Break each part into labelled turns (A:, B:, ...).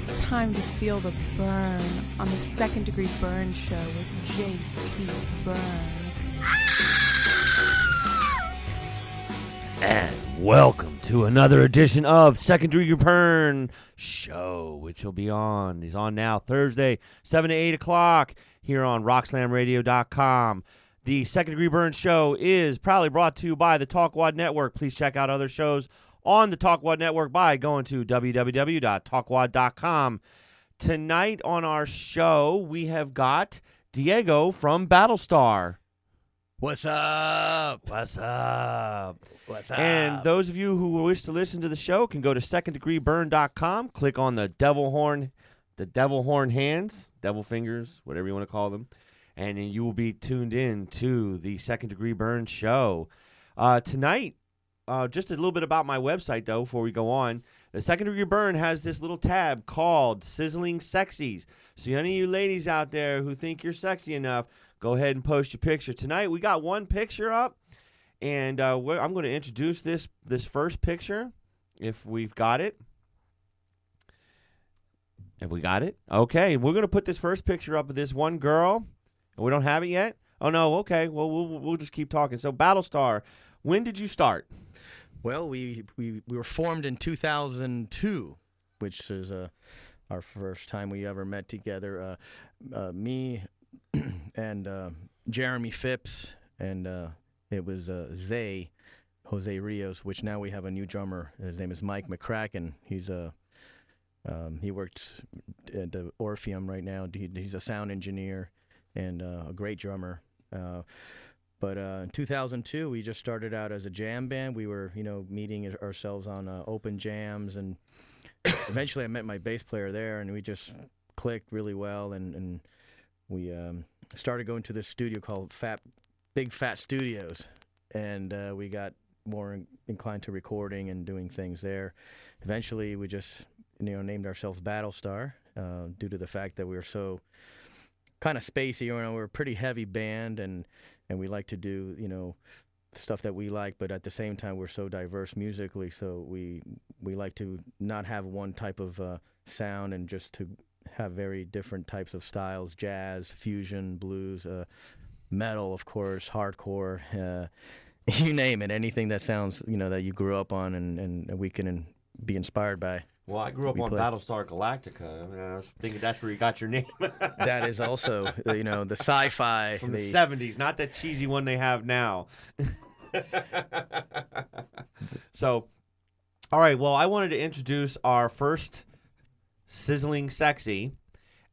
A: It's time to feel the burn on the Second Degree Burn Show with JT Burn.
B: And welcome to another edition of Second Degree Burn Show, which will be on. He's on now Thursday, 7 to 8 o'clock here on RockSlamRadio.com. The Second Degree Burn Show is proudly brought to you by the Talkwad Network. Please check out other shows on the Talkwad Network by going to www.talkwad.com. Tonight on our show, we have got Diego from Battlestar.
C: What's up?
B: What's up?
C: What's up?
B: And those of you who wish to listen to the show can go to seconddegreeburn.com, click on the devil horn hands, devil fingers, whatever you want to call them, and then you will be tuned in to the Second Degree Burn Show. Tonight, just a little bit about my website, though, before we go on. The Second Degree Burn has this little tab called Sizzling Sexies. So any of you ladies out there who think you're sexy enough, go ahead and post your picture. Tonight, we got one picture up, and I'm going to introduce this first picture, if we've got it. Have we got it? Okay, we're going to put this first picture up of this one girl, and we don't have it yet? Oh, no, okay. Well, we'll just keep talking. So, Battlestar, when did you start?
C: Well, we were formed in 2002, which is our first time we ever met together. Me and Jeremy Phipps, and it was Jose Rios, which now we have a new drummer. His name is Mike McCracken. He works at the Orpheum right now. He's a sound engineer and a great drummer. But in 2002, we just started out as a jam band. We were, meeting ourselves on open jams, and eventually I met my bass player there, and we just clicked really well, and we started going to this studio called Big Fat Studios, and we got more inclined to recording and doing things there. Eventually, we just named ourselves Battlestar due to the fact that we were so kind of spacey. We're a pretty heavy band, and we like to do stuff that we like, but at the same time we're so diverse musically, so we like to not have one type of sound, and just to have very different types of styles: jazz, fusion, blues, metal, of course, hardcore, you name it, anything that sounds that you grew up on and we can be inspired by.
B: Well, I grew up on Battlestar Galactica. I mean, I was thinking that's where you got your name.
C: That is also, the sci-fi.
B: From the 70s, not that cheesy one they have now. So, all right, well, I wanted to introduce our first Sizzling Sexy,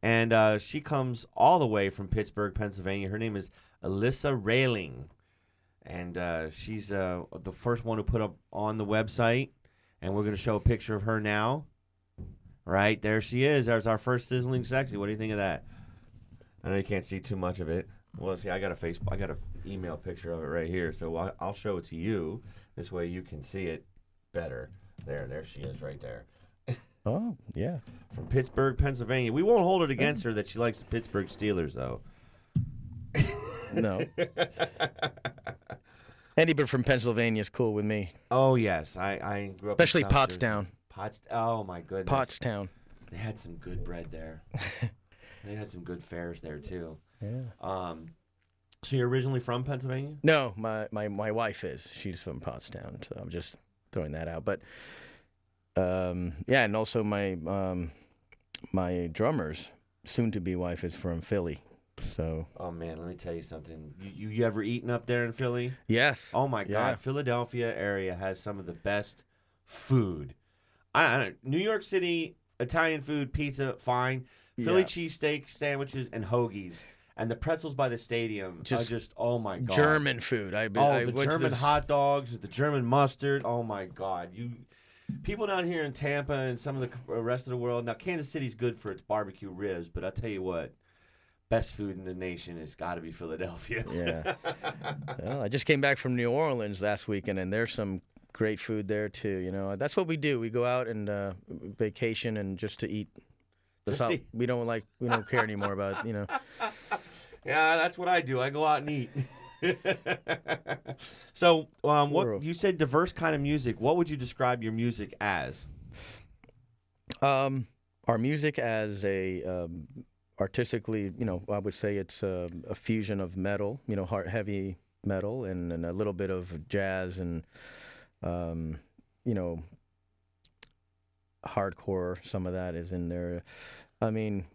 B: and she comes all the way from Pittsburgh, Pennsylvania. Her name is Alyssa Railing, and she's the first one to put up on the website. And we're going to show a picture of her now. Right, there she is. There's our first Sizzling Sexy. What do you think of that? I know you can't see too much of it. Well, see, I got an email picture of it right here. So I'll show it to you. This way you can see it better. There she is right there.
C: Oh, yeah.
B: From Pittsburgh, Pennsylvania. We won't hold it against her that she likes the Pittsburgh Steelers, though.
C: No. Anybody from Pennsylvania is cool with me.
B: Oh, yes. I grew up
C: especially
B: in South
C: Pottstown.
B: Oh, my goodness.
C: Pottstown.
B: They had some good bread there. They had some good fairs there, too.
C: Yeah.
B: So you're originally from Pennsylvania?
C: No, my wife is. She's from Pottstown, so I'm just throwing that out. But, yeah, and also my drummer's soon-to-be wife is from Philly. So.
B: Oh man, let me tell you something. You ever eaten up there in Philly?
C: Yes.
B: Oh my God,
C: yeah.
B: Philadelphia area has some of the best food. New York City Italian food, pizza, fine. Philly cheesesteak sandwiches and hoagies, and the pretzels by the stadium are just oh my God.
C: German food.
B: The German hot dogs, the German mustard. Oh my God, people down here in Tampa and some of the rest of the world. Now Kansas City's good for its barbecue ribs, but I tell you what. Best food in the nation has got to be Philadelphia.
C: Yeah. Well, I just came back from New Orleans last weekend, and there's some great food there too. That's what we do. We go out and vacation and just to eat. We don't care anymore about.
B: Yeah, that's what I do. I go out and eat. So, what you said, diverse kind of music. What would you describe your music as?
C: Our Our music as a artistically, I would say it's a fusion of metal, heavy metal, and a little bit of jazz and, you know, hardcore. Some of that is in there. I mean,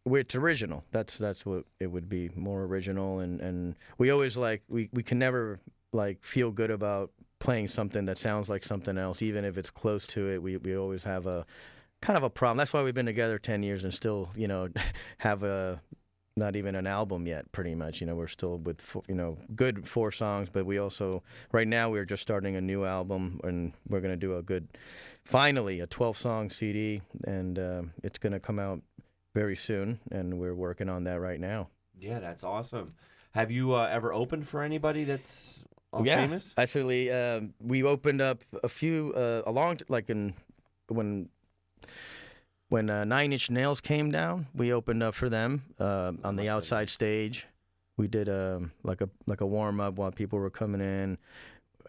C: it's original. That's what it would be, more original. And we always we can never feel good about playing something that sounds like something else, even if it's close to it. We always have a kind of a problem. That's why we've been together 10 years and still, have not even an album yet, pretty much. We're still with, good 4 songs, but we also, right now, we're just starting a new album, and we're going to do finally, a 12-song CD, and it's going to come out very soon, and we're working on that right now.
B: Yeah, that's awesome. Have you ever opened for anybody that's famous?
C: Actually, we opened up a few, when 9 Inch Nails came down, we opened up for them on the outside stage. We did like a warm up while people were coming in,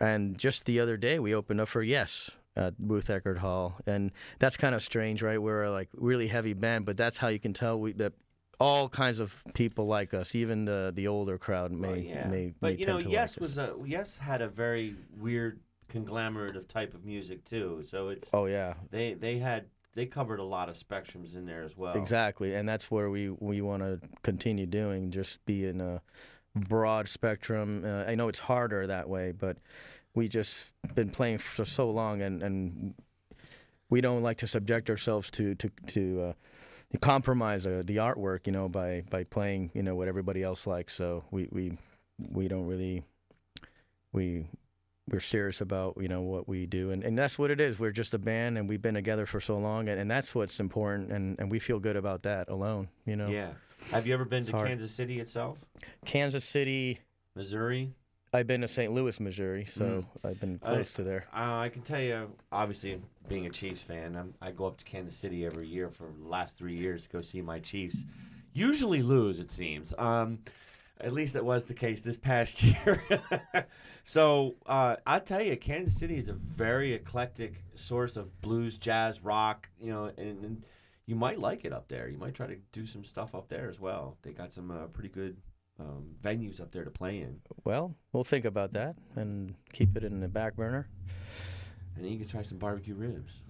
C: and just the other day we opened up for Yes at Ruth Eckerd Hall, and that's kind of strange, right? We're a really heavy band, but that's how you can tell that all kinds of people like us, even the older crowd may.
B: But
C: tend to
B: Yes
C: like us.
B: Yes had a very weird conglomerate of type of music too. So it's they covered a lot of spectrums in there as well.
C: Exactly, and that's where we want to continue doing, just be in a broad spectrum. I know it's harder that way, but we just been playing for so long, and we don't like to subject ourselves to compromise the artwork, by playing, what everybody else likes. So we don't really we're serious about, what we do. And that's what it is. We're just a band, and we've been together for so long, and that's what's important, and we feel good about that alone,
B: Yeah. Have you ever been to Kansas City itself?
C: Kansas City.
B: Missouri?
C: I've been to St. Louis, Missouri, so I've been close to there.
B: I can tell you, obviously, being a Chiefs fan, I go up to Kansas City every year for the last 3 years to go see my Chiefs. Usually lose, it seems. At least that was the case this past year. So I tell you, Kansas City is a very eclectic source of blues, jazz, rock. And you might like it up there. You might try to do some stuff up there as well. They got some pretty good venues up there to play in.
C: Well, we'll think about that and keep it in the back burner.
B: And then you can try some barbecue ribs.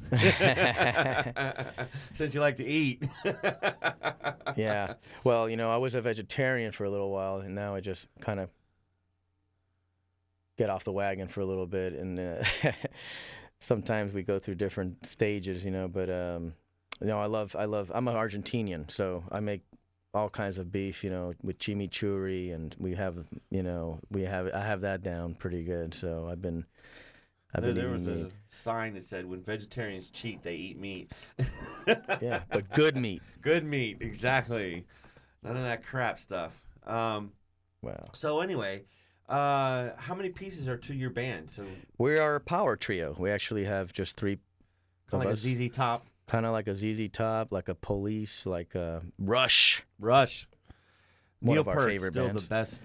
B: Since you like to eat.
C: Yeah. Well, I was a vegetarian for a little while, and now I just kind of get off the wagon for a little bit. And sometimes we go through different stages, but I'm an Argentinian, so I make all kinds of beef, with chimichurri, and I have that down pretty good. So I've been
B: there was a sign that said, "When vegetarians cheat, they eat meat."
C: Yeah, but good meat.
B: Good meat, exactly. None of that crap stuff.
C: Wow.
B: So anyway, how many pieces are to your band? So
C: we are a power trio. We actually have just 3
B: kind of like a ZZ Top.
C: Kind of like a ZZ Top, like a Police, like a Rush.
B: One
C: Neil
B: of our
C: Peart,
B: favorite
C: still
B: bands. The best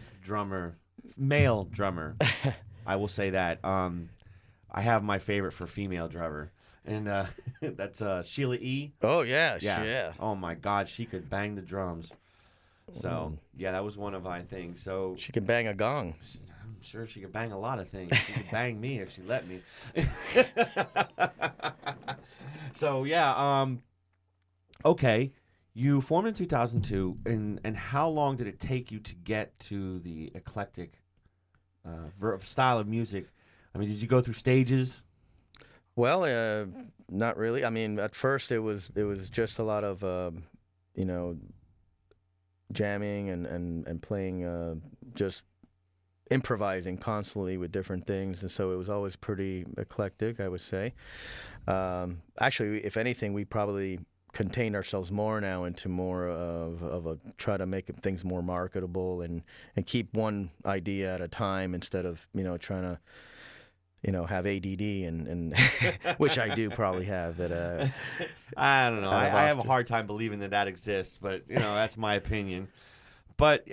B: male drummer. I will say that. I have my favorite for female drummer, and that's Sheila E.
C: Oh yeah.
B: Oh my God, she could bang the drums. So yeah, that was one of my things. So
C: she can bang a gong.
B: I'm sure she could bang a lot of things. She could bang me if she let me. So yeah, okay. You formed in 2002, and how long did it take you to get to the eclectic style of music? I mean, did you go through stages?
C: Well, not really. I mean, at first it was just a lot of jamming and playing, just improvising constantly with different things, and so it was always pretty eclectic, I would say. Actually, if anything, we probably contained ourselves more now into more of a try to make things more marketable and keep one idea at a time instead of trying to have ADD and which I do probably have. That
B: I don't know. I have a hard time believing that exists, but that's my opinion. But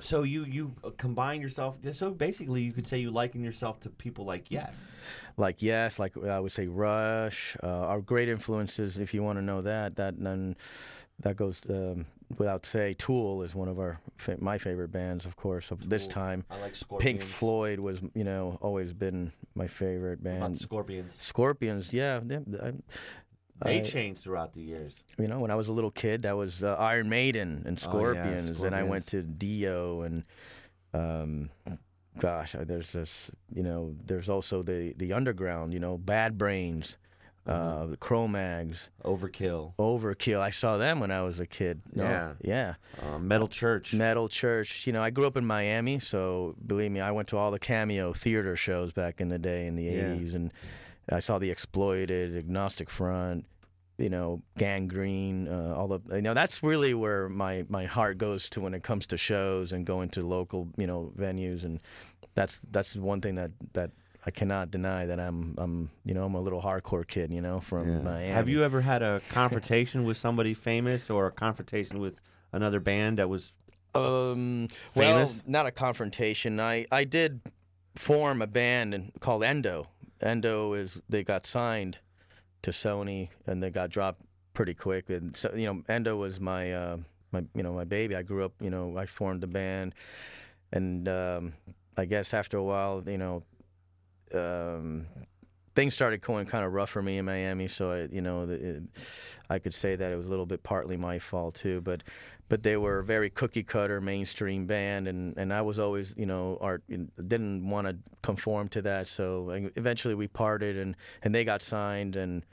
B: So you combine yourself. So basically, you could say you liken yourself to people like Yes.
C: Like Yes, like I would say Rush, our great influences. If you want to know that, that goes without say. Tool is one of my favorite bands, of course, of this time.
B: I like Scorpions.
C: Pink Floyd was, always been my favorite
B: What
C: band.
B: about Scorpions?
C: Scorpions, yeah.
B: They changed throughout the years.
C: When I was a little kid, that was Iron Maiden and Scorpions, and I went to Dio and, gosh, there's this, there's also the underground, Bad Brains, the Cro-Mags,
B: Overkill.
C: I saw them when I was a kid. Yeah.
B: Metal Church.
C: Metal Church. I grew up in Miami, so believe me, I went to all the Cameo theater shows back in the day in the 80s, and I saw the Exploited, Agnostic Front, Gangrene, all the, that's really where my heart goes to when it comes to shows and going to local, venues, and that's one thing that I cannot deny, that I'm a little hardcore kid, from Miami.
B: Have you ever had a confrontation with somebody famous, or a confrontation with another band that was famous?
C: Well, not a confrontation. I did form a band called Endo. Endo they got signed to Sony, and they got dropped pretty quick. And so, Endo was my baby. I grew up, I formed the band, and I guess after a while, things started going kind of rough for me in Miami. So I could say that it was a little bit partly my fault too. But they were a very cookie cutter mainstream band, and I was always didn't want to conform to that. So eventually we parted, and they got signed, and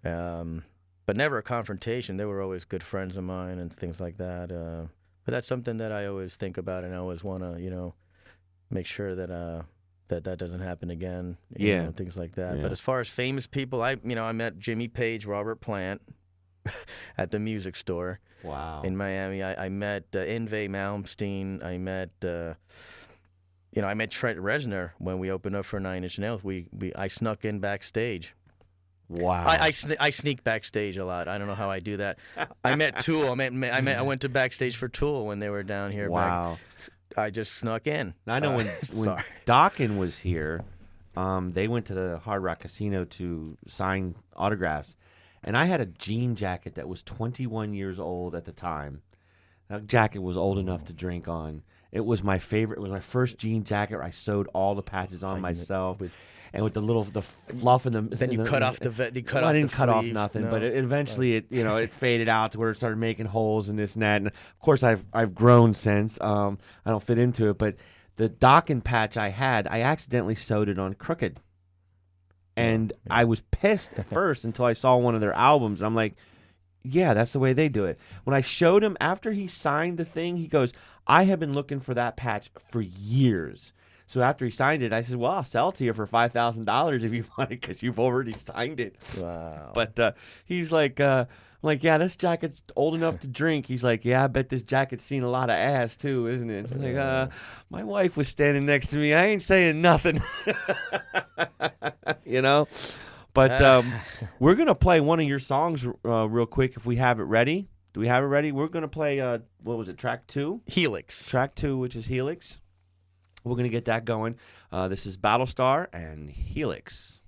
C: but never a confrontation. They were always good friends of mine and things like that. But that's something that I always think about, and I always want to make sure that that doesn't happen again. Things like that.
B: Yeah.
C: But as far as famous people, I met Jimmy Page, Robert Plant at the music store.
B: Wow.
C: In Miami. I met Yngwie Malmsteen. I met Trent Reznor when we opened up for Nine Inch Nails. I snuck in backstage.
B: Wow.
C: I sneak backstage a lot. I don't know how I do that. I met Tool. I went to backstage for Tool when they were down here.
B: Wow.
C: I just snuck in.
B: I know when Dokken was here, they went to the Hard Rock Casino to sign autographs. And I had a jean jacket that was 21 years old at the time. That jacket was old enough to drink on. It was my favorite. It was my first jean jacket where I sewed all the patches on myself. And with the fluff in the...
C: Then you cut off the...
B: I didn't cut off nothing, but eventually it faded out to where it started making holes and this and that. And of course I've grown since. I don't fit into it, but the Dokken patch I had, I accidentally sewed it on crooked. And I was pissed at first until I saw one of their albums. I'm like, yeah, that's the way they do it. When I showed him, after he signed the thing, he goes, I have been looking for that patch for years. So after he signed it, I said, well, I'll sell it to you for $5,000 if you want it, because you've already signed it.
C: Wow.
B: But he's like, I'm like, yeah, this jacket's old enough to drink. He's like, yeah, I bet this jacket's seen a lot of ass too, isn't it? I'm like, my wife was standing next to me. I ain't saying nothing. But we're going to play one of your songs real quick if we have it ready. Do we have it ready? We're going to play, what was it, track 2?
C: Helix.
B: Track 2, which is Helix. We're going to get that going. This is Battlestar and Helix.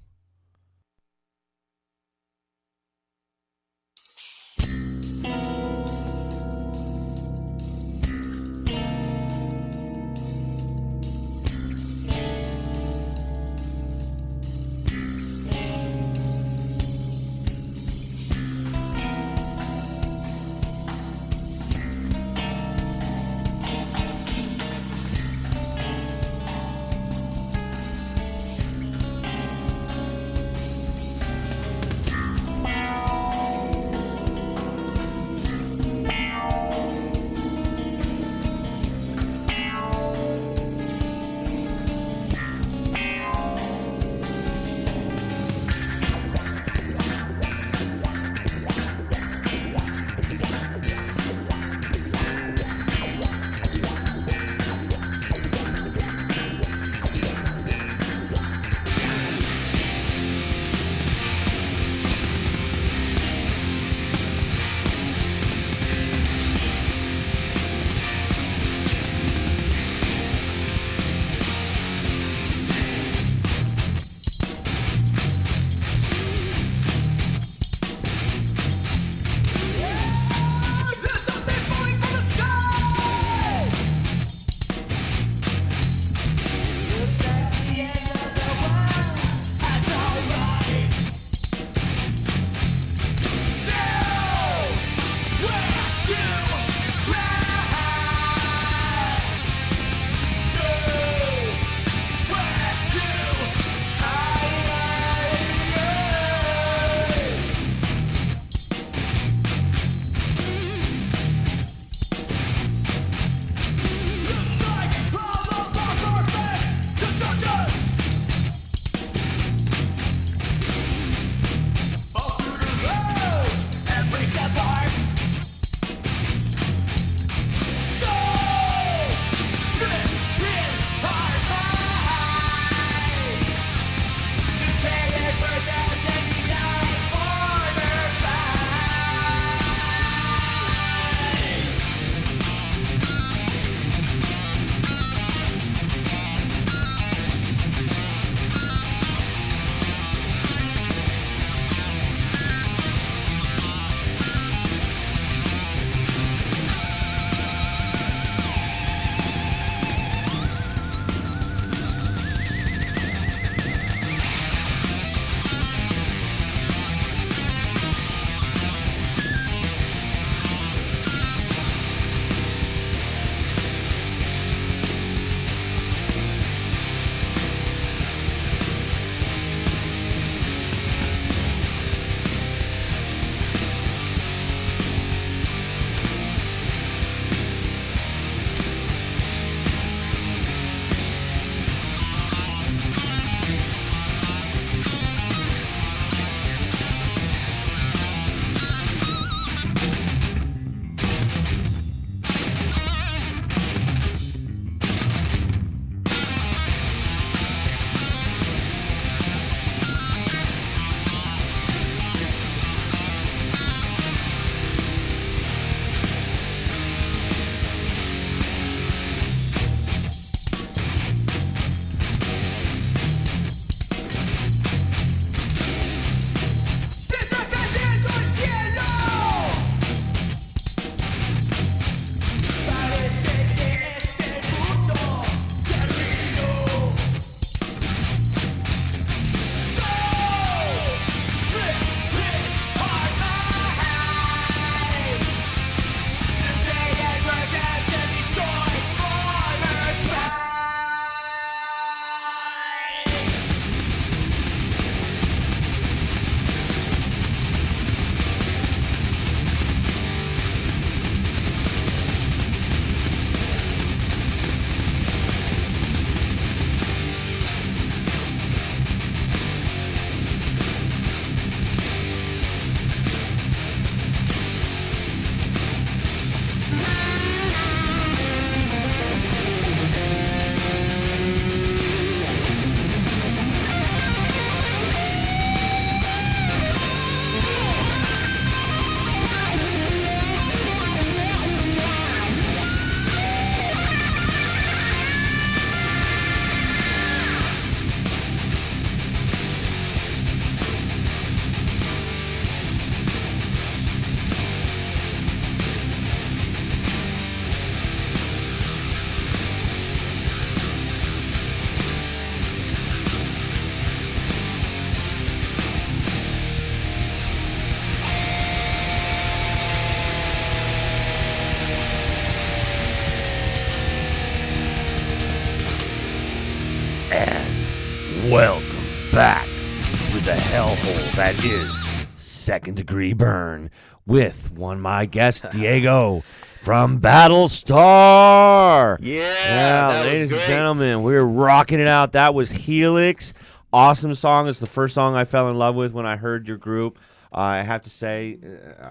B: Welcome back to the hellhole that is Second Degree Burn with my guest, Diego from Battlestar.
C: Yeah, that
B: ladies
C: was
B: and
C: great.
B: gentlemen, we're rocking it out. That was Helix. Awesome song. It's the first song I fell in love with when I heard your group. I have to say,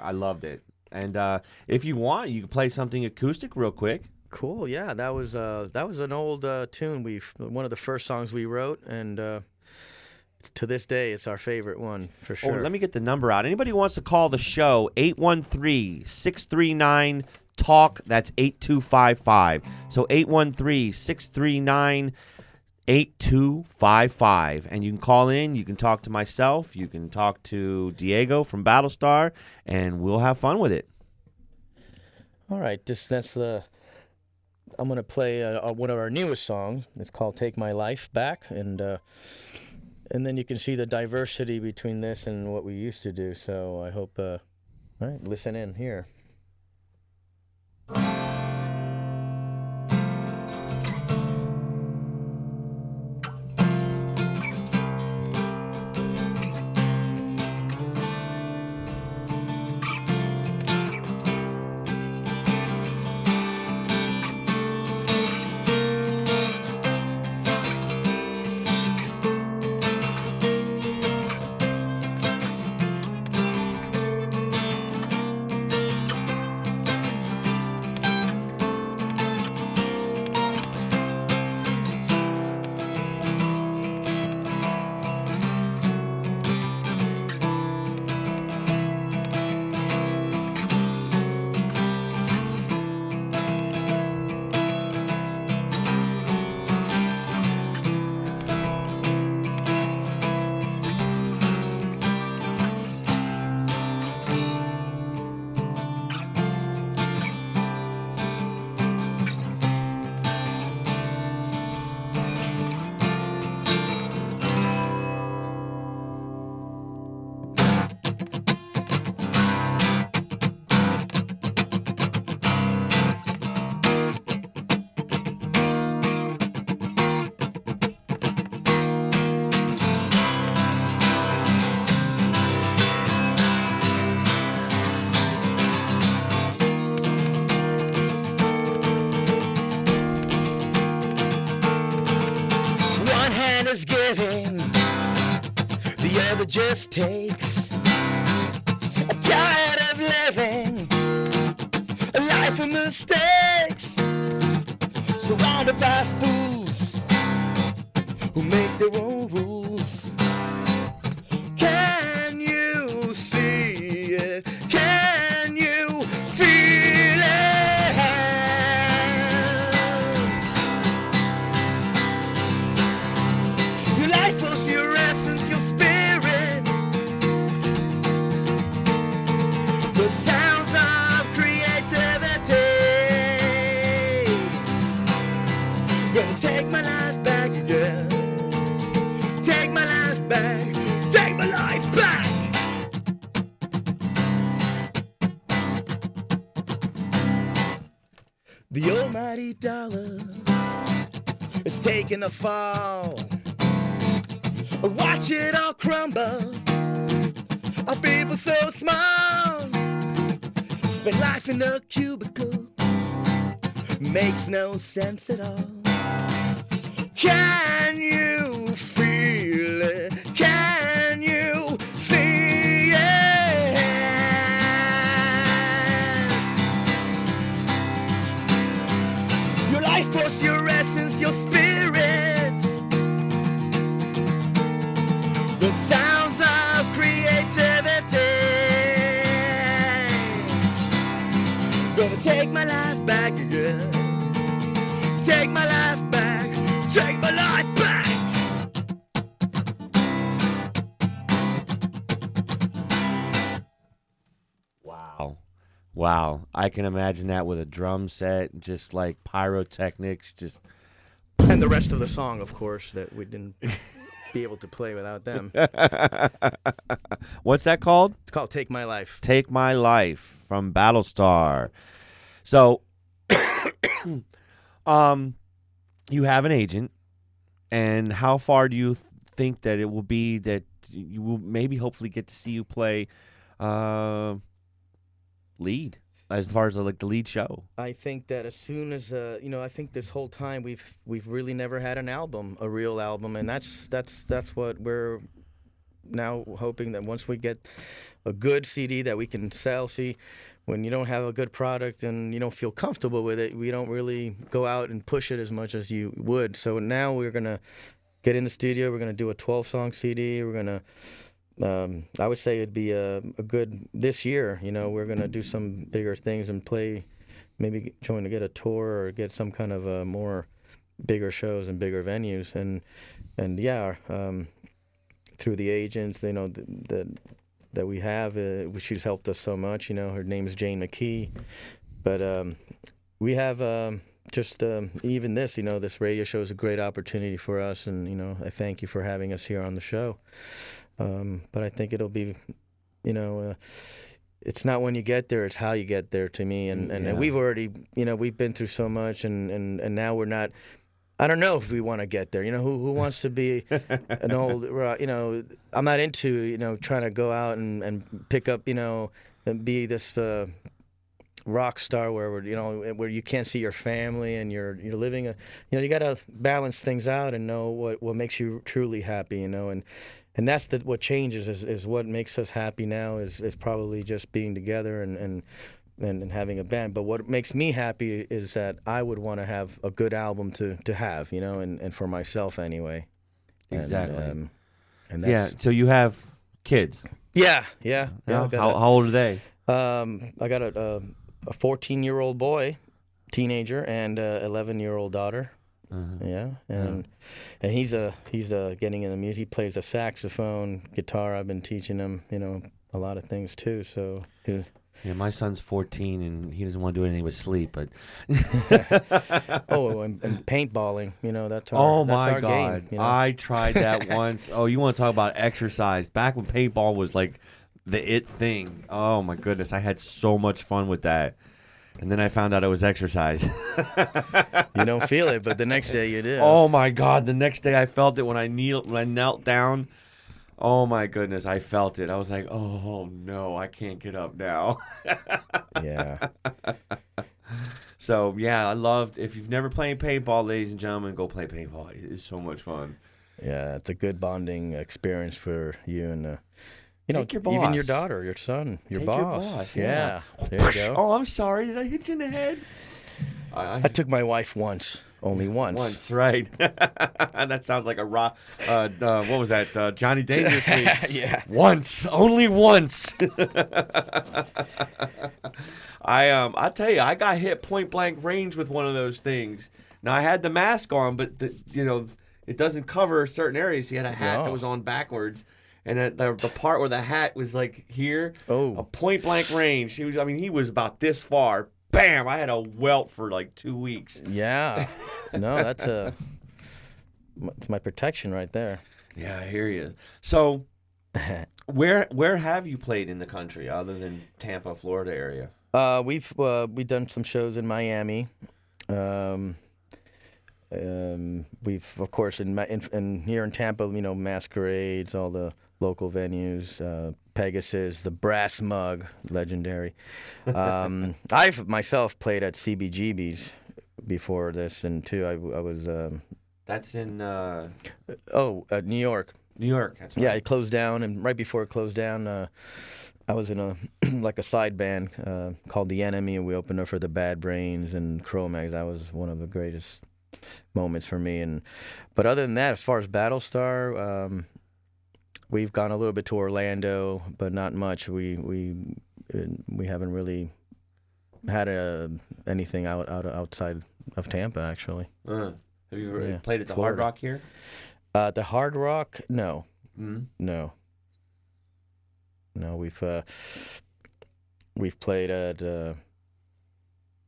B: I loved it. And if you want, you can play something acoustic real quick.
C: Cool. Yeah, that was an old tune. One of the first songs we wrote, and to this day, it's our favorite one for sure.
B: Oh, let me get the number out. Anybody who wants to call the show, 813-639-TALK. That's 8255. So 813-639-8255. And you can call in. You can talk to myself. You can talk to Diego from Battlestar, and we'll have fun with it.
C: All right, I'm going to play one of our newest songs. It's called Take My Life Back, and then you can see the diversity between this and what we used to do. So I hope, all right, listen in here. Is giving, the other just takes. I'm tired of living a life of mistakes, surrounded by fools who make their own rules. Can you see it? Can you feel it? Your life was your essence, your spirit. The sounds of creativity. Gonna take my life back again. Take my life back. Take my life back. The almighty dollar is taking a fall. Watch it all crumble. Our people so small. Spend life in a cubicle. Makes no sense at all. Can you feel it? Can you see it? Your life force, your essence, your spirit. The sounds of creativity. Gonna take my life back again. Take my life back. Take my life back.
B: Wow. I can imagine that with a drum set, just like pyrotechnics, just.
C: And the rest of the song, of course, that we didn't be able to play without them.
B: What's that called?
C: It's called Take My Life.
B: Take My Life from Battlestar. So, you have an agent, and how far do you think that it will be that you will maybe hopefully get to see you play lead as far as like the lead show?
C: I think that as soon as I think this whole time we've really never had an album, a real album, and that's what we're now hoping, that once we get a good CD that we can sell. See, when you don't have a good product and you don't feel comfortable with it, we don't really go out and push it as much as you would. So now we're gonna get in the studio. We're gonna do a 12-song CD. We're gonna I would say it'd be a good this year. We're gonna do some bigger things and play, maybe trying to get a tour or get some kind of more bigger shows and bigger venues. And yeah, through the agents, that we have, she's helped us so much. Her name is Jane McKee, but we have even this. This radio show is a great opportunity for us, and I thank you for having us here on the show. But I think it'll be, it's not when you get there, it's how you get there to me. And we've already, we've been through so much, and now we're not. I don't know if we want to get there. Who wants to be an old, I'm not into, trying to go out and pick up, and be this rock star where you can't see your family and you're living you got to balance things out and know what makes you truly happy, and that's what changes is what makes us happy now is probably just being together and having a band. But what makes me happy is that I would want to have a good album to have, and for myself anyway.
B: Exactly.
C: And that's,
B: so you have kids.
C: Yeah.
B: How old are they?
C: I got a 14-year-old boy, teenager, and a 11-year-old daughter.
B: Uh-huh.
C: Yeah, and he's getting into music. He plays the saxophone, guitar. I've been teaching him, a lot of things too. So
B: my son's 14 and he doesn't want to do anything but sleep. But
C: and paintballing, that's our
B: God,
C: game,
B: I tried that once. Oh, you want to talk about exercise? Back when paintball was like the it thing. Oh my goodness, I had so much fun with that. And then I found out it was exercise.
C: You don't feel it, but the next day you do.
B: Oh my God! The next day I felt it when I knelt down. Oh my goodness, I felt it. I was like, oh no, I can't get up now.
C: Yeah.
B: So yeah, I loved. If you've never played paintball, ladies and gentlemen, go play paintball. It is so much fun.
C: Yeah, it's a good bonding experience for you and.
B: Take your boss.
C: Even your daughter, your son, your
B: Take
C: boss.
B: Your boss.
C: Yeah. There you go.
B: Oh, I'm sorry. Did I hit you in the head?
C: I took my wife once. Only once.
B: Once, right. That sounds like a rock. What was that? Johnny Dangerously.
C: Yeah.
B: Once. Only once. I'll tell you, I got hit point blank range with one of those things. Now, I had the mask on, but, it doesn't cover certain areas. He had a hat that was on backwards. And the part where the hat was like here, a point blank range. He was about this far. Bam! I had a welt for like 2 weeks.
C: Yeah. No, it's my protection right there.
B: Yeah, I hear you. So, where have you played in the country other than Tampa, Florida area?
C: We've done some shows in Miami. We've, of course, in here in Tampa, Masquerades, all the local venues, Pegasus, the Brass Mug, legendary. I've myself played at CBGB's before this, and too, I was.
B: That's in.
C: New York.
B: New York. That's right.
C: Yeah, it closed down, and right before it closed down, I was in a like a side band called The Enemy, and we opened up for the Bad Brains and Cro-Mags. That was one of the greatest moments for me. But other than that, as far as Battlestar, we've gone a little bit to Orlando, but not much. We haven't really had anything outside of Tampa, actually.
B: Have you ever played at the
C: Florida.
B: Hard Rock here?
C: The Hard Rock, no.
B: Mm-hmm.
C: No, we've played at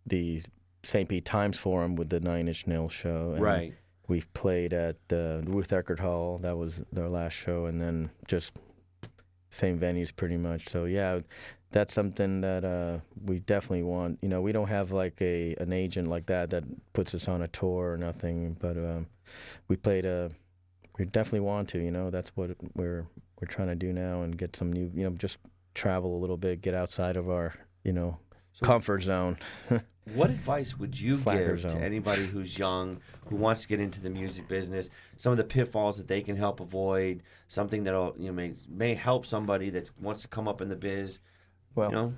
C: the St. Pete Times Forum with the Nine Inch Nails show. And
B: right.
C: We've played at Ruth Eckerd Hall. That was their last show, and then just same venues pretty much. So yeah, that's something that we definitely want. We don't have like an agent like that puts us on a tour or nothing. But we played we definitely want to. That's what we're trying to do now, and get some new. Just travel a little bit, get outside of our comfort zone.
B: What advice would you
C: Slacker
B: give to
C: zone.
B: anybody who's young, who wants to get into the music business? Some of the pitfalls that they can help avoid, something that'll may help somebody that wants to come up in the biz.
C: Well,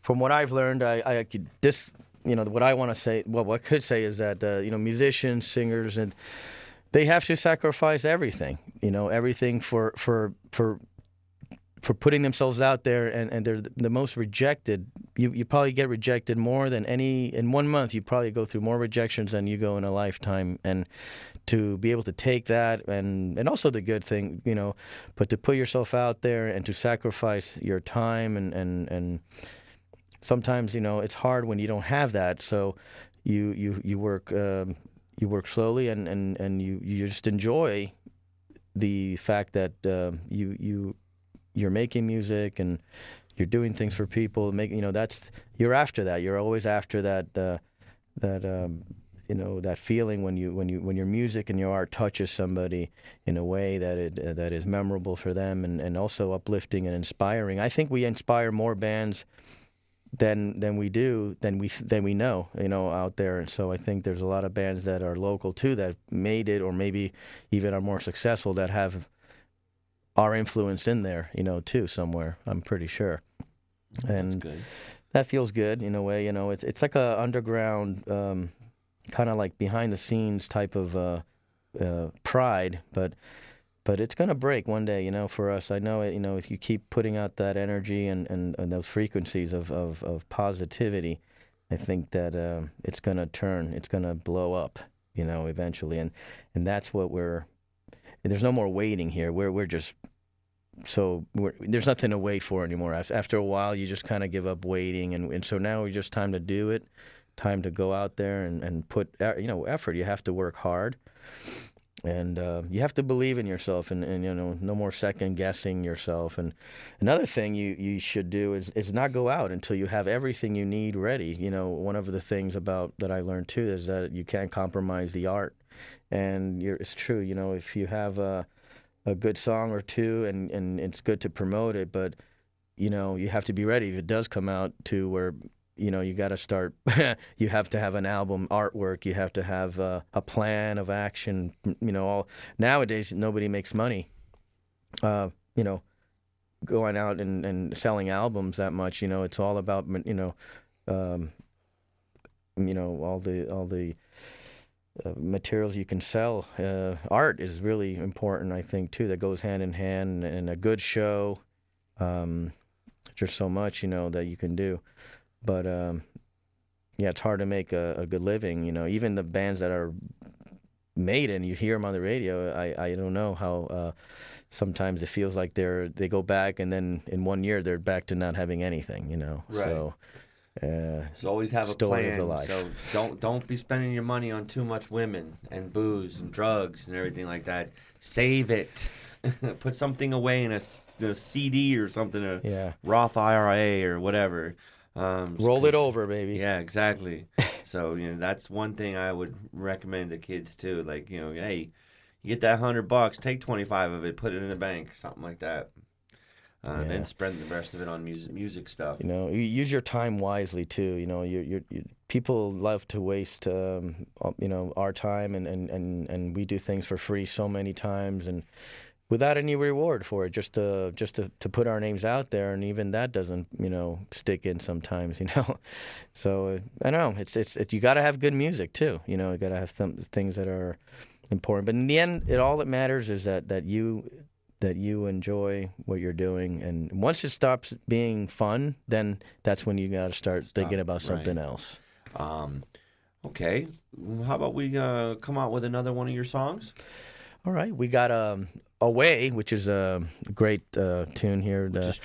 C: from what I've learned, I could what I want to say. Well, what I could say is that musicians, singers, and they have to sacrifice everything. Everything for putting themselves out there, and they're the most rejected. You probably get rejected more than in 1 month. You probably go through more rejections than you go in a lifetime. And to be able to take that, and also the good thing, but to put yourself out there and to sacrifice your time, and sometimes it's hard when you don't have that. So you work slowly, and you just enjoy the fact that you're making music and you're doing things for people. You're after that. You're always after that that feeling when your music and your art touches somebody in a way that is memorable for them, and also uplifting and inspiring. I think we inspire more bands than we know out there. And so I think there's a lot of bands that are local too that made it, or maybe even are more successful, that have our influence in there, too, somewhere. I'm pretty sure. And
B: That's good.
C: that feels good in a way. It's like a underground, kind of like behind the scenes type of pride, but it's gonna break one day, for us. I know it. If you keep putting out that energy and those frequencies of positivity, I think that it's gonna turn. It's gonna blow up, eventually. And that's what there's no more waiting here. We're just there's nothing to wait for anymore. After a while, you just kind of give up waiting, and so now it's just time to do it, time to go out there and put effort. You have to work hard, and you have to believe in yourself, and no more second guessing yourself. And another thing you should do is not go out until you have everything you need ready. One of the things that I learned too is that you can't compromise the art. And it's true, if you have a good song or two, and it's good to promote it, but you have to be ready if it does come out to where you got to start. You have to have an album artwork. You have to have a plan of action. Nowadays nobody makes money, going out and selling albums that much. It's all about all the materials you can sell. Art is really important, I think, too. That goes hand in hand, and a good show. There's so much, that you can do, but it's hard to make a good living. Even the bands that are made and you hear them on the radio, I don't know how. Sometimes it feels like they go back, and then in 1 year they're back to not having anything.
B: Right.
C: So.
B: So always have a
C: story
B: plan.
C: of the life.
B: So don't be spending your money on too much women and booze and drugs and everything like that. Save it. Put something away in a CD or something, a Roth IRA or whatever.
C: Roll it over, baby.
B: Yeah, exactly. So that's one thing I would recommend to kids too. Like hey, you get that $100, take 25 of it, put it in the bank, something like that. And then spread the rest of it on music stuff.
C: You use your time wisely too. You people love to waste our time, and we do things for free so many times, and without any reward for it, just to put our names out there, and even that doesn't stick in sometimes. So I know it's you got to have good music too. You got to have things that are important, but in the end, all that matters is that you enjoy what you're doing. And once it stops being fun, then that's when you got to start thinking about something else.
B: Okay. How about we come out with another one of your songs?
C: All right. We got Away, which is a great tune here. This is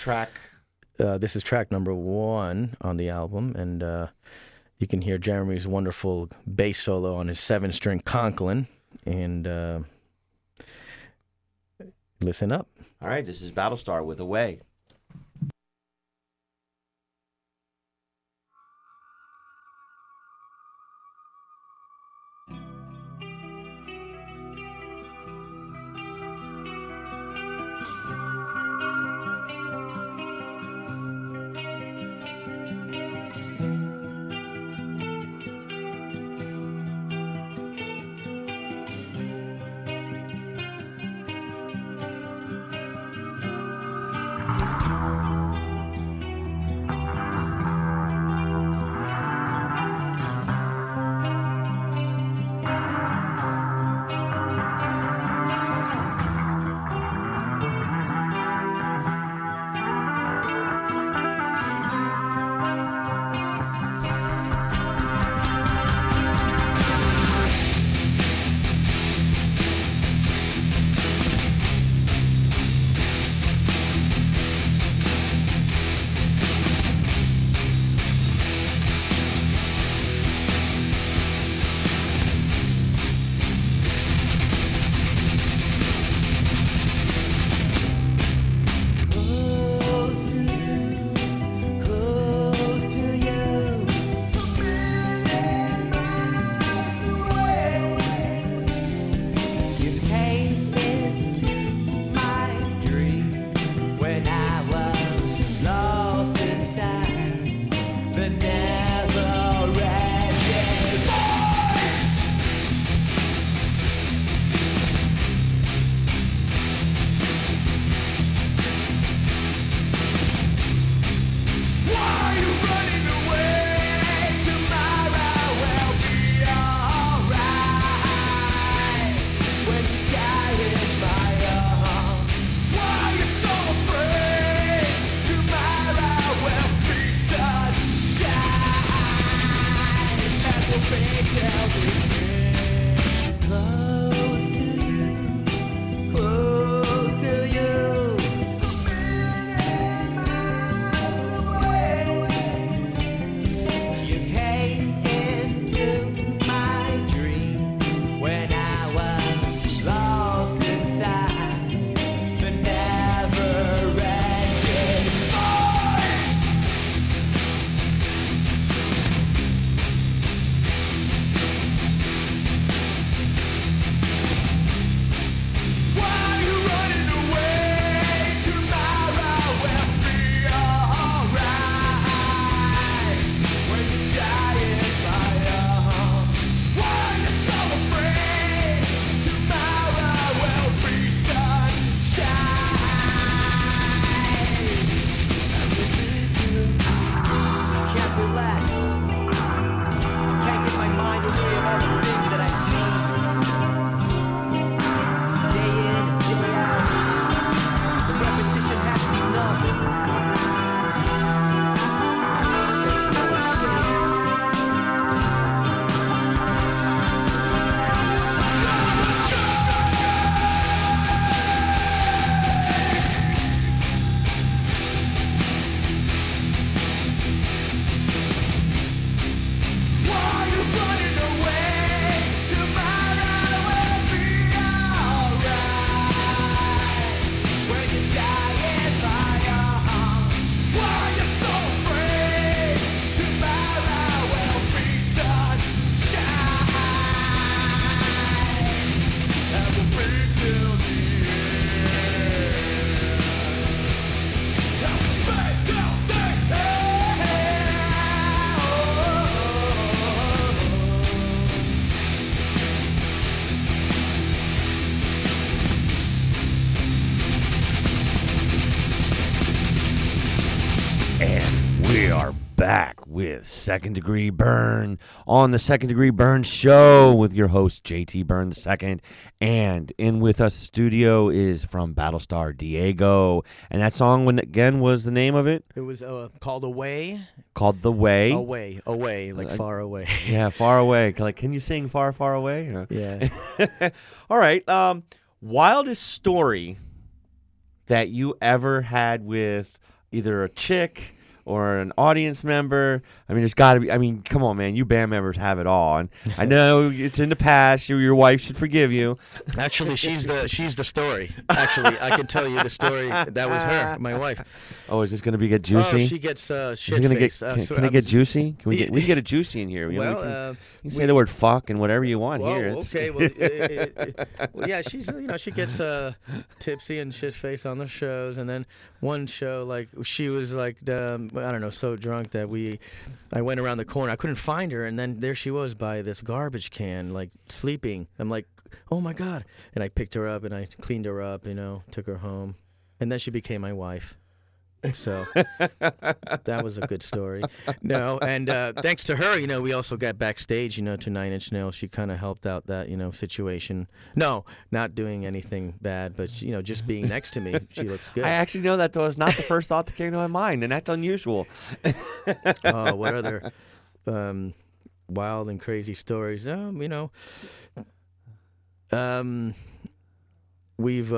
C: track number 1 on the album. And you can hear Jeremy's wonderful bass solo on his 7-string Conklin. And listen up.
B: All right, this is Battlestar with Away. with Second Degree Burn on the Second Degree Burn Show with your host, JT Burn II. And in with us studio is from Battlestar Diego. And that song, again, was the name of it?
C: It was called Away.
B: Called The Way.
C: Away, like far away.
B: Yeah, far away. Like, can you sing Far, Far Away?
C: Yeah.
B: All right. Wildest story that you ever had with either a chick or an audience member. I mean, there's got to be. I mean, come on, man. You band members have it all, and I know it's in the past. Your wife should forgive you.
C: Actually, she's the story. Actually, I can tell you the story. That was her, my wife.
B: Oh, is this going to get juicy?
C: Oh, she gets shit faced.
B: Can it get juicy? Can we get it juicy in here?
C: Well,
B: you can say the word fuck and whatever you want here.
C: Okay. Well, yeah, she's she gets tipsy and shit faced on the shows, and then one show like she was like I don't know, so drunk that I went around the corner. I couldn't find her, and then there she was by this garbage can, like sleeping. I'm like, oh my God. And I picked her up and I cleaned her up, took her home. And then she became my wife. So that was a good story. No, and thanks to her, we also got backstage, to 9 Inch Nails. She kind of helped out that, situation. No, not doing anything bad, but, just being next to me, she looks good.
B: I actually know that was not the first thought that came to my mind, and that's unusual.
C: Oh, what other wild and crazy stories? We've...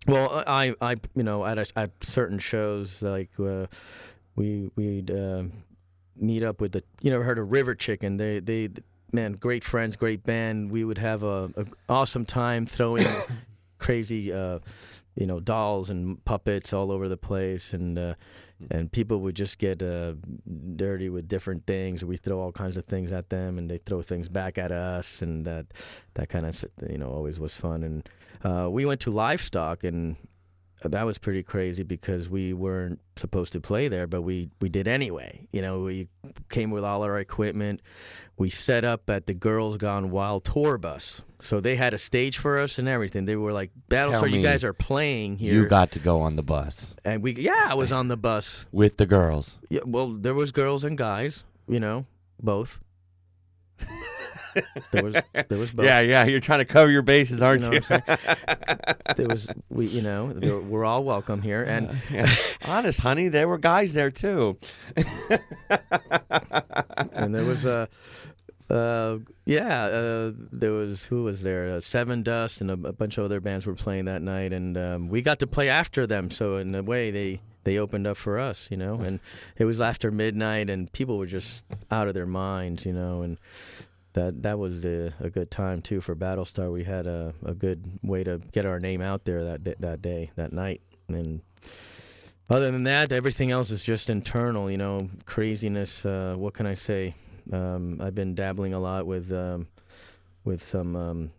C: Well, I at certain shows, like we'd meet up with you never heard of River Chicken? They man, great friends, great band. We would have a awesome time throwing crazy dolls and puppets all over the place, and people would just get dirty with different things. We throw all kinds of things at them, and they throw things back at us, and that kind of always was fun. And we went to Livestock, and that was pretty crazy because we weren't supposed to play there, but we did anyway. We came with all our equipment. We set up at the Girls Gone Wild tour bus. So they had a stage for us and everything. They were like, Battlestar, you guys are playing here.
B: You got to go on the bus.
C: And I was on the bus.
B: With the girls.
C: Yeah, well, there was girls and guys, both. There was both.
B: Yeah, you're trying to cover your bases, aren't you?
C: What I'm saying? We're all welcome here. And
B: honest, honey, there were guys there too.
C: And there was there was, who was there? Seven Dust and a bunch of other bands were playing that night, and we got to play after them. So in a way, they opened up for us, and it was after midnight, and people were just out of their minds, and that was a good time too for Battlestar. We had a good way to get our name out there that night. And other than that, everything else is just internal, craziness. What can I say? I've been dabbling a lot with some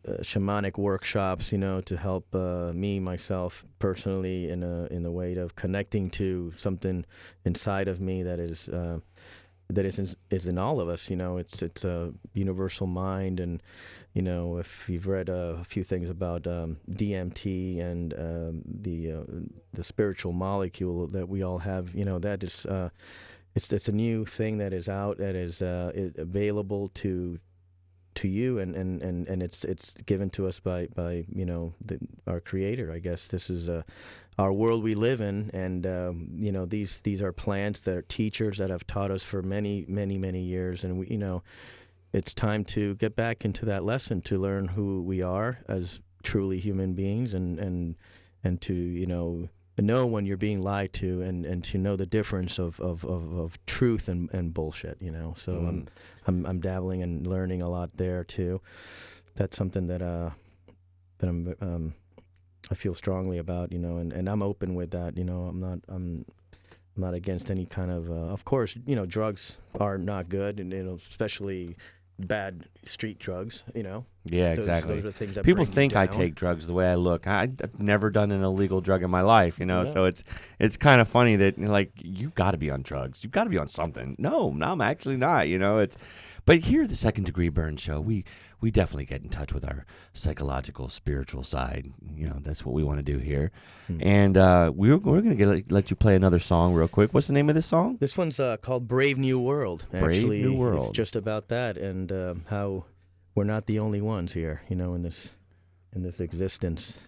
C: shamanic workshops, to help myself personally in the way of connecting to something inside of me that is in all of us. It's a universal mind, and if you've read a few things about DMT and the spiritual molecule that we all have, that is it's a new thing that is out, that is available to you, and it's given to us by our Creator. I guess this is our world we live in, and these are plants that are teachers that have taught us for many years, and it's time to get back into that lesson, to learn who we are as truly human beings, and to know when you're being lied to, and to know the difference of truth and bullshit. So I'm dabbling and learning a lot there too. That's something that I feel strongly about, and I'm open with that. I'm not against any kind of course, drugs are not good, and especially bad street drugs,
B: Yeah, exactly.
C: Those are things that
B: people
C: bring
B: think
C: you
B: I
C: down.
B: take drugs the way I look. I've never done an illegal drug in my life, So it's kind of funny that like you got to be on drugs, you got to be on something. No, I'm actually not. But here at the Second Degree Burn Show, we definitely get in touch with our psychological, spiritual side. You know, that's what we want to do here. And we're going to let you play another song real quick. What's the name of this song?
C: This one's called Brave New World. Actually,
B: New World.
C: It's just about that and how we're not the only ones here, you know, in this existence.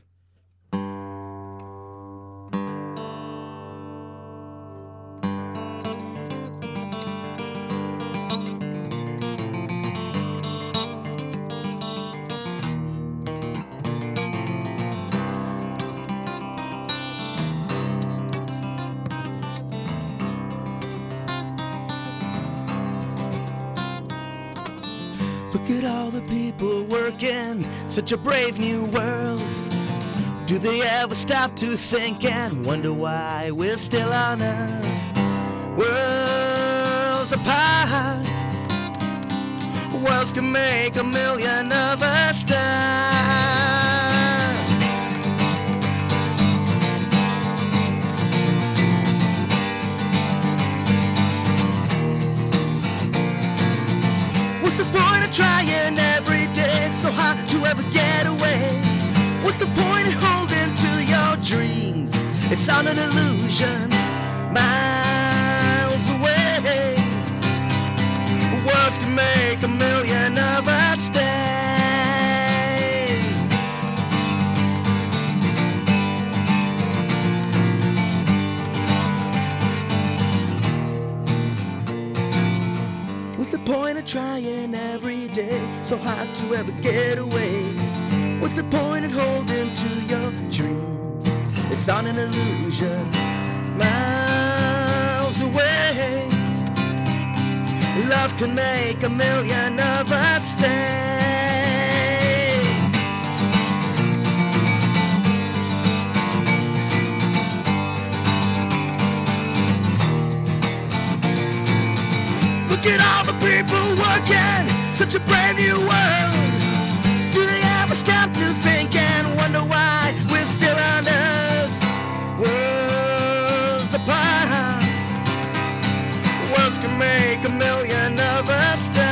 C: Look at all the people working, such a brave new world. Do they ever stop to think and wonder why we're still on Earth? Worlds apart, worlds can make a million of us stars. What's the point of trying every day so hard to ever get away? What's the point of holding to your dreams? It's all an illusion, miles away. Worlds can make a million of us stay. What's the point of trying every day so hard to ever get away? What's the point in holding to your dreams? It's on an illusion, miles away. Love can make a million of us stay. Look at all the people working, such a brand new world. Do they ever stop to think and wonder why we're still on Earth? Worlds apart, worlds can make a million of us stars.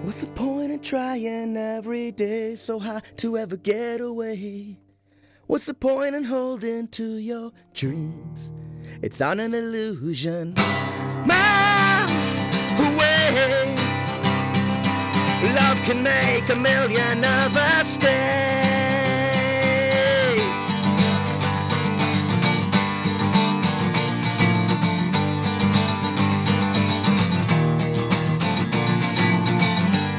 C: What's the point in trying every day so hard to ever get away? What's the point in holding to your dreams? It's on an illusion, miles away. Love can make a million of us stay.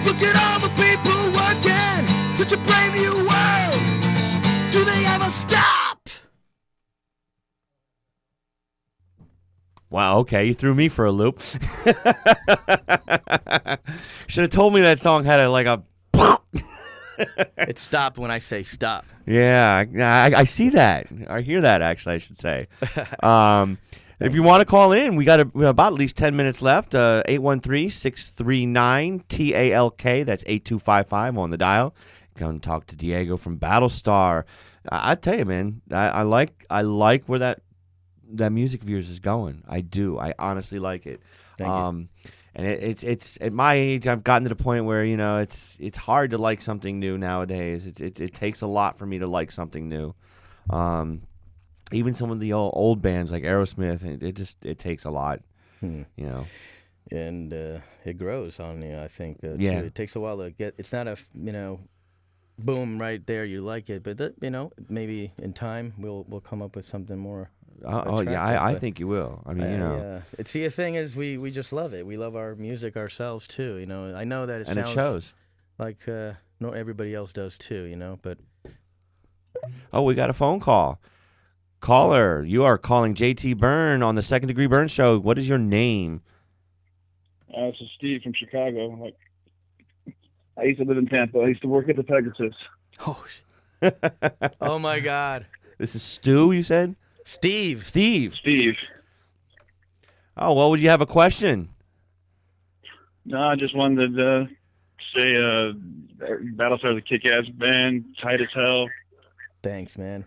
C: Look at all the people working, such a brave new world. Do they ever stop?
B: Wow, okay, you threw me for a loop. Should have told me that song had a
C: It stopped when I say stop.
B: Yeah, I see that. I hear that, actually, I should say. If you want to call in, we got about at least 10 minutes left. 813-639-TALK. That's 8255 on the dial. Come talk to Diego from Battlestar. I tell you, man, I like where that music of yours is going. I do. I honestly like it.
C: Thank you.
B: And it's at my age, I've gotten to the point where, you know, it's hard to like something new nowadays. It takes a lot for me to like something new. Even some of the old bands like Aerosmith, it takes a lot, you know.
C: And it grows on you, I think.
B: Yeah.
C: It takes a while to get. It's not a boom right there. You like it, but maybe in time we'll come up with something more.
B: Oh yeah, I think you will. I mean, you know.
C: Yeah. See, the thing is, we just love it. We love our music ourselves too. You know, I know that it
B: And
C: sounds
B: it shows.
C: like not everybody else does too. You know, but
B: Oh, we got a phone call. Caller, you are calling JT Byrne on the Second Degree Burn Show. What is your name?
D: This is Steve from Chicago. Like, I used to live in Tampa. I used to work at the Pegasus.
C: Oh, oh my God.
B: This is Stu, you said?
C: Steve.
B: Steve.
D: Steve.
B: Oh, well, would you have a question?
D: No, I just wanted to say Battlestar's a kick-ass band, tight as hell.
C: Thanks, man.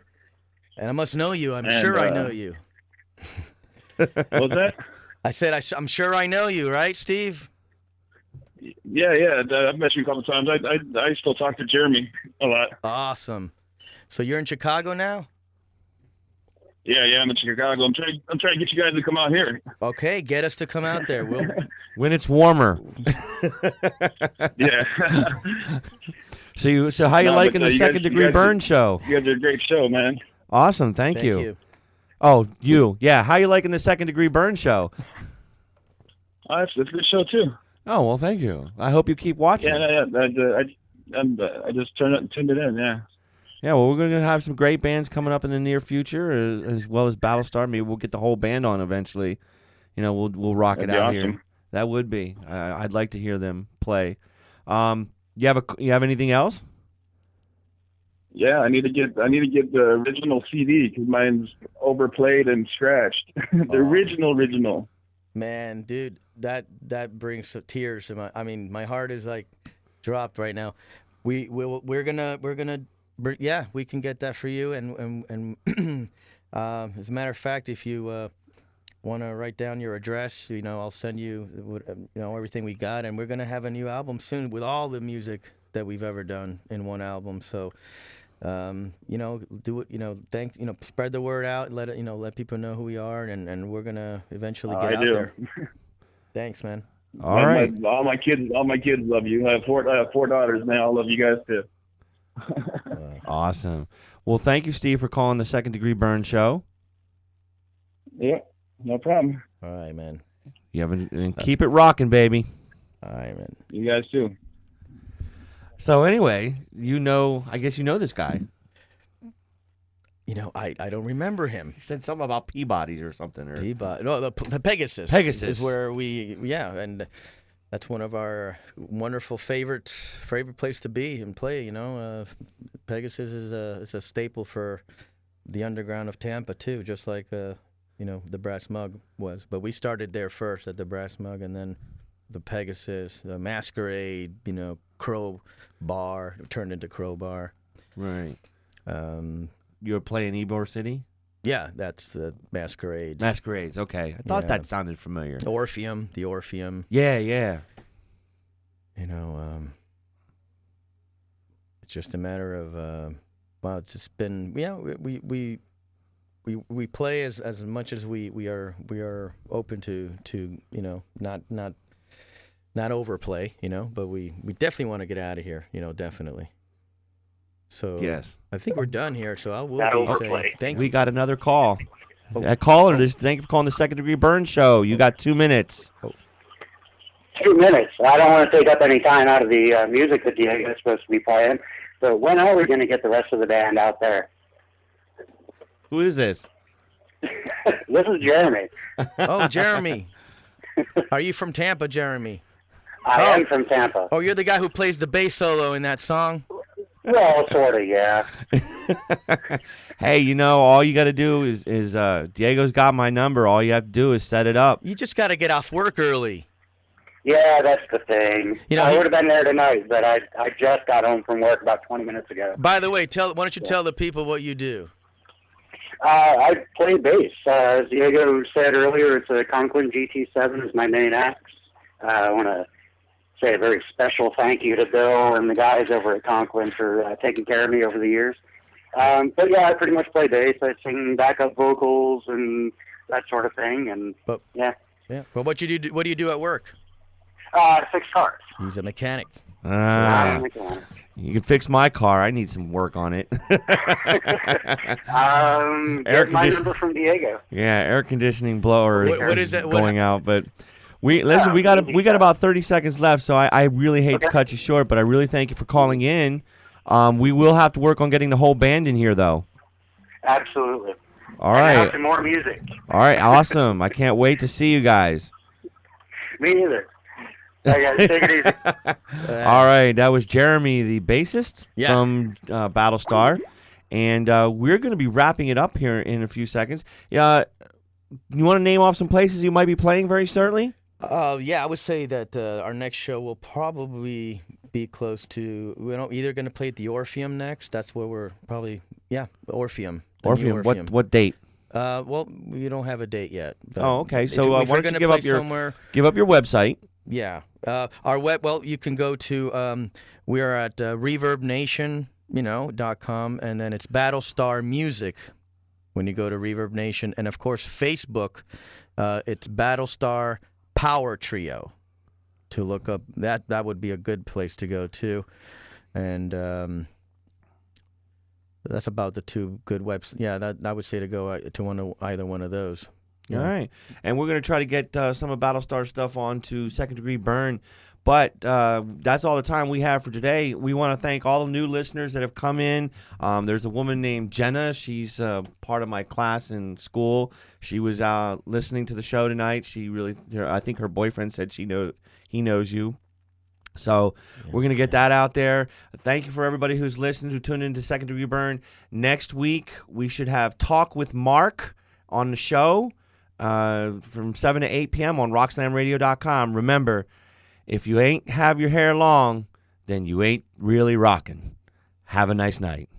C: And I must know you. I'm
D: And,
C: sure I know you.
D: What was that?
C: I said I'm sure I know you, right, Steve?
D: Yeah. I've met you a couple times. I still talk to Jeremy a lot.
C: Awesome. So you're in Chicago now?
D: Yeah, I'm in Chicago. I'm trying to get you guys to come out here.
C: Okay, get us to come out there. We'll.
B: When it's warmer.
D: Yeah.
B: So how you
D: No,
B: liking
D: but,
B: the
D: you
B: Second
D: guys-
B: Degree
D: you guys-
B: Burn show?
D: You guys are a great show, man.
B: Awesome, thank you. Oh, you. Yeah, how you liking the Second Degree Burn show?
D: It's a good show too.
B: Oh, well, thank you. I hope you keep watching.
D: Yeah. I just tuned it in. Yeah.
B: Yeah, well, we're going to have some great bands coming up in the near future, as well as Battlestar. Maybe we'll get the whole band on eventually. You know, we'll rock
D: That'd
B: it
D: be
B: out
D: awesome.
B: here. That would be. I'd like to hear them play. You have anything else?
D: Yeah, I need to get the original CD because mine's overplayed and scratched. The original.
C: Man, dude, that brings tears to my. I mean, my heart is like dropped right now. We're gonna yeah, we can get that for you. And as a matter of fact, if you want to write down your address, I'll send you everything we got, and we're gonna have a new album soon with all the music that we've ever done in one album. So. Do it, spread the word out, let people know who we are, and we're gonna eventually get out there. Thanks, man.
B: All right.
D: All my kids love you. I have four daughters now. I love you guys too.
B: Awesome. Well, thank you, Steve, for calling the Second Degree Burn show.
D: Yeah, no problem.
C: All right, man.
B: And keep it rocking, baby.
C: All right, man.
D: You guys too.
B: So anyway, I guess you know this guy.
C: I don't remember him.
B: He said something about Peabody's or something. Or
C: Peabody. No, the Pegasus.
B: Pegasus
C: is where and that's one of our wonderful favorite place to be and play. Pegasus is a staple for the underground of Tampa too, just like the Brass Mug was. But we started there first at the Brass Mug, and then the Pegasus, the Masquerade, Crow Bar turned into Crow Bar.
B: Right. You were playing Ybor City?
C: Yeah, that's the Masquerade.
B: Masquerades, okay. I thought that sounded familiar.
C: The Orpheum.
B: Yeah.
C: It's just a matter of it's just been we play as much as we are open to not overplay, but we definitely want to get out of here, definitely. So
B: yes,
C: I think we're done here. So I will
E: Not
C: say
E: overplay.
C: thank
B: we
C: you.
B: got another call. That caller, thank you for calling the Second Degree Burn show. You got 2 minutes.
E: 2 minutes. I don't want to take up any time out of the music that Diego's supposed to be playing. But when are we going to get the rest of the band out there?
B: Who is this?
E: This is Jeremy.
C: Oh, Jeremy. Are you from Tampa, Jeremy?
E: I am from Tampa.
C: Oh, you're the guy who plays the bass solo in that song?
E: Well, sort of, yeah.
B: Hey, all you got to do is Diego's got my number. All you have to do is set it up.
C: You just got to get off work early.
E: Yeah, that's the thing. I
C: he-
E: would have been there tonight, but I just got home from work about 20 minutes ago.
C: By the way, why don't you tell the people what you do?
E: I play bass. As Diego said earlier, it's a Conklin GT7 is my main axe. I want to say a very special thank you to Bill and the guys over at Conklin for taking care of me over the years. But yeah, I pretty much play bass. I sing backup vocals and that sort of thing. And yeah.
C: Well, what do you do at work?
E: Fix cars.
C: He's a mechanic.
B: You can fix my car. I need some work on it.
E: Get my number from Diego.
B: Yeah, air conditioning blower
C: What is that?
B: going out, but we got about 30 seconds left, so I really hate to cut you short, but I really thank you for calling in. We will have to work on getting the whole band in here, though.
E: Absolutely.
B: All right.
E: And more music.
B: All right, awesome. I can't wait to see you guys.
E: Me neither. guys, take it easy.
B: All right, that was Jeremy, the bassist
C: Yeah.
B: from Battlestar, and we're going to be wrapping it up here in a few seconds. You want to name off some places you might be playing very shortly?
C: Yeah, I would say that our next show will probably be close to. We're either going to play at the Orpheum next. That's where we're probably. Yeah, Orpheum. The new
B: Orpheum.
C: Orpheum.
B: What date?
C: Well, we don't have a date yet. but
B: Oh, okay.
C: if
B: So
C: you-
B: why
C: if we're
B: don't you
C: gonna
B: give
C: play
B: up your
C: somewhere?
B: website?
C: Yeah. Our web. Well, you can go to. We are at ReverbNation.com, and then it's Battlestar Music. When you go to Reverb Nation, and of course Facebook, it's Battlestar Power Trio. To look up that would be a good place to go to, and that's about the two good webs. Yeah, that I would say to go to either one of those. Yeah.
B: All right. And we're going to try to get some of Battlestar stuff onto Second Degree Burn. But that's all the time we have for today. We want to thank all the new listeners that have come in. There's a woman named Jenna. She's part of my class in school. She was listening to the show tonight. I think her boyfriend said he knows you. So we're going to get that out there. Thank you for everybody who's listened, who tuned into Second Degree Burn. Next week, we should have Talk with Mark on the show from 7 to 8 p.m. on RockSlamRadio.com. Remember, if you ain't have your hair long, then you ain't really rocking. Have a nice night.